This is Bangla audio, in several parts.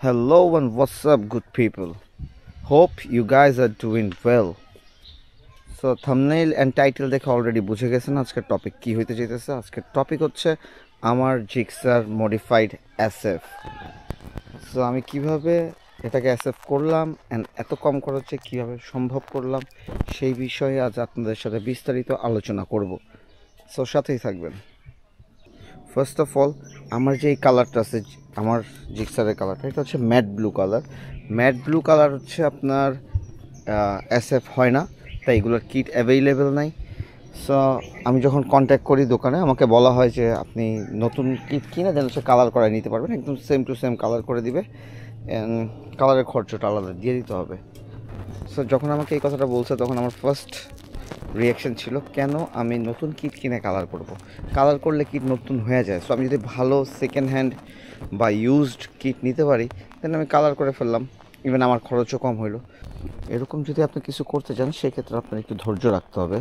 Hello and what's up, good people? Hope you guys are doing well. So thumbnail and title দেখে অলরেডি বুঝে গেছেন আজকের টপিক কি হইতে চাইতেছে। আজকের টপিক হচ্ছে আমার জিক্সার মডিফাইড এসএফ। সো আমি কিভাবে এটাকে এসএফ করলাম অ্যান্ড এত কম খরচে কিভাবে সম্ভব করলাম সেই বিষয়ে আজ আপনাদের সাথে বিস্তারিত আলোচনা করব। সো সাথেই থাকবেন। ফার্স্ট অফ অল আমার যে এই কালারটা আছে, আমার জিক্সারের কালারটা, এটা হচ্ছে matte blue colour. Matte blue colour হচ্ছে আপনার এসএফ হয় না, তাই এগুলোর কিট অ্যাভেইলেবল নাই। সো আমি যখন কন্ট্যাক্ট করি দোকানে, আমাকে বলা হয় যে আপনি নতুন কিট কিনে দেন হচ্ছে কালার করে নিতে পারবেন, একদম সেম টু সেম কালার করে দিবে, কালারের খরচটা আলাদা দিয়ে দিতে হবে। সো যখন আমাকে এই কথাটা বলছে তখন আমার ফার্স্ট রিয়াকশান ছিল, কেন আমি নতুন কিট কিনে কালার করব? কালার করলে কিট নতুন হয়ে যায়। সো আমি যদি ভালো সেকেন্ড হ্যান্ড বা ইউজড কিট নিতে পারি দেন আমি কালার করে ফেললাম, ইভেন আমার খরচও কম হইলো। এরকম যদি আপনি কিছু করতে চান সেক্ষেত্রে আপনার একটু ধৈর্য রাখতে হবে,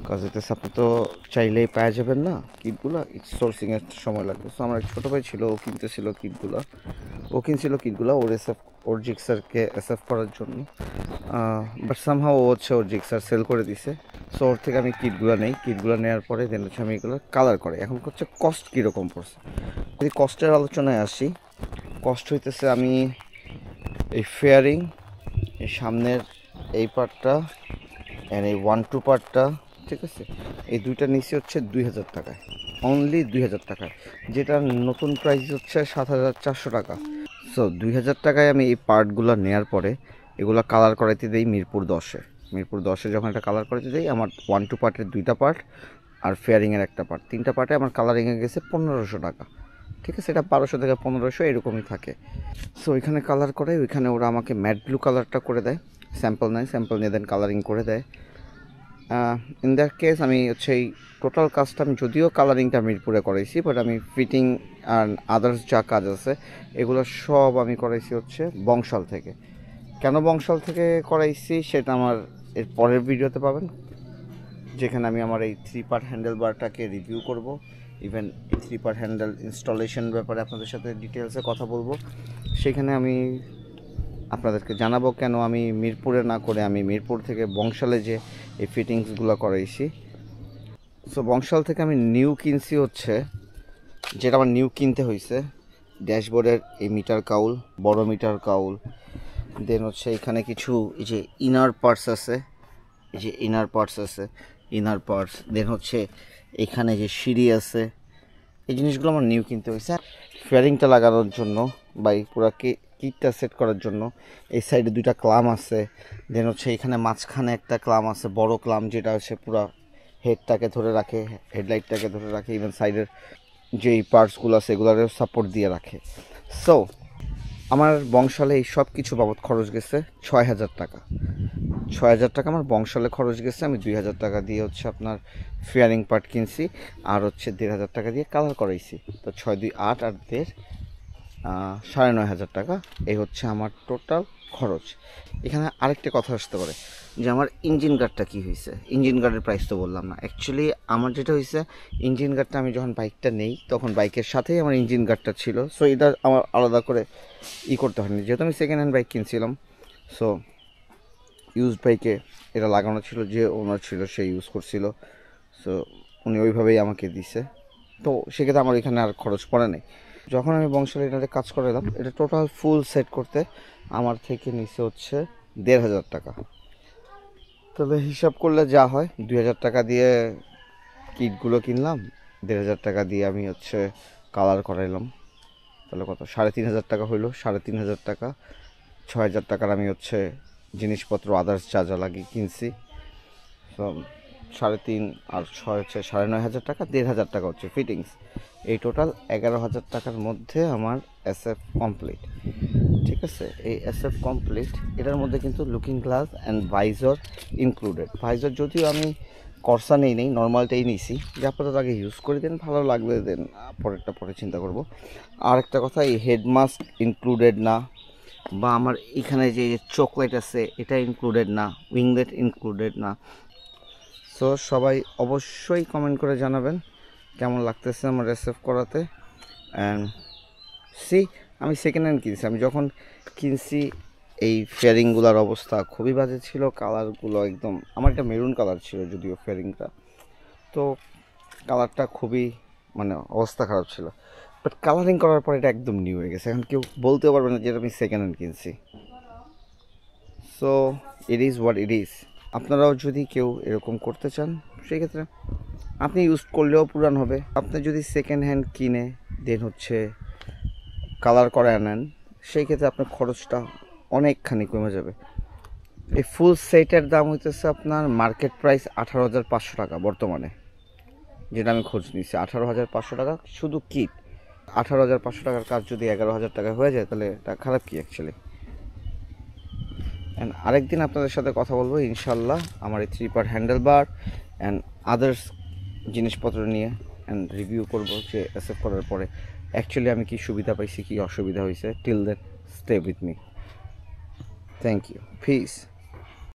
কাজ হইতেছে আপনি তো চাইলেই পাওয়া যাবেন না কিটগুলো, সোর্সিংয়ের সময় লাগবে। সো আমার এক ছোটো ভাই ছিল, ও কিনতেছিল কিটগুলো, ওর এসএফ, ওর জিক্সারকে এসএফ করার জন্য। বাট সামহাও ও হচ্ছে ওর জিক্সার সেল করে দিছে। সো ওর থেকে আমি কিটগুলো নেই, কিটগুলো নেওয়ার পরে দেন হচ্ছে আমি এগুলো কালার করে। এখন হচ্ছে কস্ট কীরকম পড়ছে, যদি কস্টের আলোচনায় আসি, কস্ট হইতেছে আমি এই ফেয়ারিং, এই সামনের এই পার্টটা অ্যান্ড এই 1-2 পার্টটা, ঠিক আছে, এই দুইটা নিচে হচ্ছে 2000 টাকায়, অনলি 2000 টাকায়, যেটা নতুন প্রাইস হচ্ছে 7400 টাকা। সো 2000 টাকায় আমি এই পার্টগুলো নেওয়ার পরে এগুলো কালার করাইতে দিই মিরপুর 10-এ যখন এটা কালার করাইতে দিই, আমার 1-2 পার্টের 2টা পার্ট আর ফেয়ারিংয়ের একটা পার্ট, 3টা পার্টে আমার কালারিংয়ে গেছে 1500 টাকা। ঠিক আছে, এটা 1200 থেকে 1500 এরকমই থাকে। সো ওইখানে কালার করে, ওইখানে ওরা আমাকে ম্যাট ব্লু কালারটা করে দেয়, স্যাম্পল নেয়, স্যাম্পল নিয়ে দেন কালারিং করে দেয়। ইন দ্যাট কেস আমি হচ্ছে এই টোটাল কাজটা, আমি যদিও কালারিংটা মিরপুরে করাইছি, বাট আমি ফিটিং আর আদার্স যা কাজ আছে এগুলো সব আমি করাইছি হচ্ছে বংশাল থেকে। কেন বংশাল থেকে করাইছি সেটা আমার এর পরের ভিডিওতে পাবেন, যেখানে আমি আমার এই 3 পার্ট হ্যান্ডেল বারটাকে রিভিউ করব, ইভেন এই 3 পার্ট হ্যান্ডেল ইনস্টলেশন ব্যাপারে আপনাদের সাথে ডিটেলসে কথা বলবো। সেখানে আমি আপনাদেরকে জানাবো কেন আমি মিরপুরে না করে আমি মিরপুর থেকে বংশালে যে এই ফিটিংসগুলো করাইছি। সো বংশাল থেকে আমি নিউ কিনছি হচ্ছে, যেটা আমার নিউ কিনতে হয়েছে, ড্যাশবোর্ডের এই মিটার কাউল, বড় মিটার কাউল, দেন হচ্ছে এখানে কিছু এই যে ইনার পার্টস আছে, ইনার পার্টস, দেন হচ্ছে এখানে যে সিঁড়ি আছে, এই জিনিসগুলো আমার নিউ কিনতে হয়েছে। ফেয়ারিংটা লাগানোর জন্য বা এই পুরো কিটটা সেট করার জন্য এই সাইডে 2টা ক্লাম আছে, দেন হচ্ছে এখানে মাঝখানে একটা ক্লাম আছে, বড় ক্লাম, যেটা হচ্ছে পুরো হেডটাকে ধরে রাখে, হেডলাইটটাকে ধরে রাখে, ইভেন সাইডের যেই পার্টসগুলো আছে এগুলোর সাপোর্ট দিয়ে রাখে। সো আমার বংশালে এই সব কিছু বাবদ খরচ গেছে 6000 টাকা। 6000 টাকা আমার বংশালে খরচ গেছে। আমি 2000 টাকা দিয়ে হচ্ছে আপনার ফেয়ারিং পার্ট কিনছি, আর হচ্ছে 1500 টাকা দিয়ে কালার করাইছি। তো 6-2 8 আর 1.5 9500 টাকা, এই হচ্ছে আমার টোটাল খরচ। এখানে আরেকটা কথা আসতে পারে যে আমার ইঞ্জিন গার্ডটা কী হয়েছে, ইঞ্জিন গার্ডের প্রাইস তো বললাম না। অ্যাকচুয়ালি আমার যেটা হয়েছে, ইঞ্জিন গার্ডটা আমি যখন বাইকটা নেই তখন বাইকের সাথেই আমার ইঞ্জিন গার্ডটা ছিল। সো এটা আমার আলাদা করে করতে হয়নি, যেহেতু আমি সেকেন্ড হ্যান্ড বাইক কিনছিলাম। সো ইউজড বাইকে এটা লাগানো ছিল, যে ওনার ছিল সে ইউজ করছিল, সো উনি ওইভাবেই আমাকে দিছে। তো সেক্ষেত্রে আমার এখানে আর খরচ পড়ে নাই। যখন আমি বংশালে এটাতে কাজ করালাম, এটা টোটাল ফুল সেট করতে আমার থেকে নিচে হচ্ছে 1500 টাকা। তাহলে হিসাব করলে যা হয়, 2000 টাকা দিয়ে কিটগুলো কিনলাম, 1500 টাকা দিয়ে আমি হচ্ছে কালার করাইলাম, তাহলে কত, 3500 টাকা হইলো। 3500 টাকা, 6000 টাকার আমি হচ্ছে জিনিসপত্র আদার্স যা যা লাগিয়ে কিনছি। তো 3.5 আর 6 হচ্ছে 9500 টাকা, 1500 টাকা হচ্ছে ফিটিংস। এই টোটাল 11000 টাকার মধ্যে আমার এসএফ কমপ্লিট। ঠিক আছে, এই এসএফ কমপ্লিট, এটার মধ্যে কিন্তু looking glass and visor included. Visor যদিও আমি কর্সা নেই নর্মালটাই নিয়েছি, যে আপাতত আগে ইউজ করে দেন, ভালো লাগলে দেন পরেরটা পরে চিন্তা করব। আর একটা কথা, এই হেড মাস্ক ইনক্লুডেড না, বা আমার এখানে যে চকলেট আছে এটা ইনক্লুডেড না, উইংলেট ইনক্লুডেড না। সো সবাই অবশ্যই কমেন্ট করে জানাবেন কেমন লাগতেছে আমার এসএফ করাতে, অ্যান্ড সি আমি সেকেন্ড হ্যান্ড কিনছি। আমি যখন কিনছি এই ফেয়ারিংগুলোর অবস্থা খুবই বাজে ছিল, কালারগুলো একদম, আমার একটা মেরুন কালার ছিল যদিও ফেয়ারিংটা, তো কালারটা খুবই মানে অবস্থা খারাপ ছিল। বাট কালারিং করার পর এটা একদম নিউ হয়ে গেছে, এখন কেউ বলতেও পারবে না যে আমি সেকেন্ড হ্যান্ড কিনছি। So it is what it is. আপনারাও যদি কেউ এরকম করতে চান সেক্ষেত্রে আপনি ইউজ করলেও পুরান হবে। আপনি যদি সেকেন্ড হ্যান্ড কিনে দেন হচ্ছে কালার করে আনেন, সেই ক্ষেত্রে আপনার খরচটা অনেকখানি কমে যাবে। এই ফুল সেটের দাম হইতেছে আপনার মার্কেট প্রাইস 18,500 টাকা বর্তমানে, যেটা আমি খোঁজ নিয়েছি 18,500 টাকা শুধু কিট। 18,500 টাকার কাজ যদি 11,000 টাকা হয়ে যায় তাহলে এটা খারাপ কি অ্যাকচুয়ালি। অ্যান্ড আরেকদিন আপনাদের সাথে কথা বলবো ইনশাল্লাহ আমার এই 3 part handle bar and others জিনিসপত্র নিয়ে, অ্যান্ড রিভিউ করবো যে অ্যাসেপ্ট করার পরে অ্যাকচুয়ালি আমি কি সুবিধা পাইছি, কি অসুবিধা হয়েছে। Till then stay with me. Thank you, piece.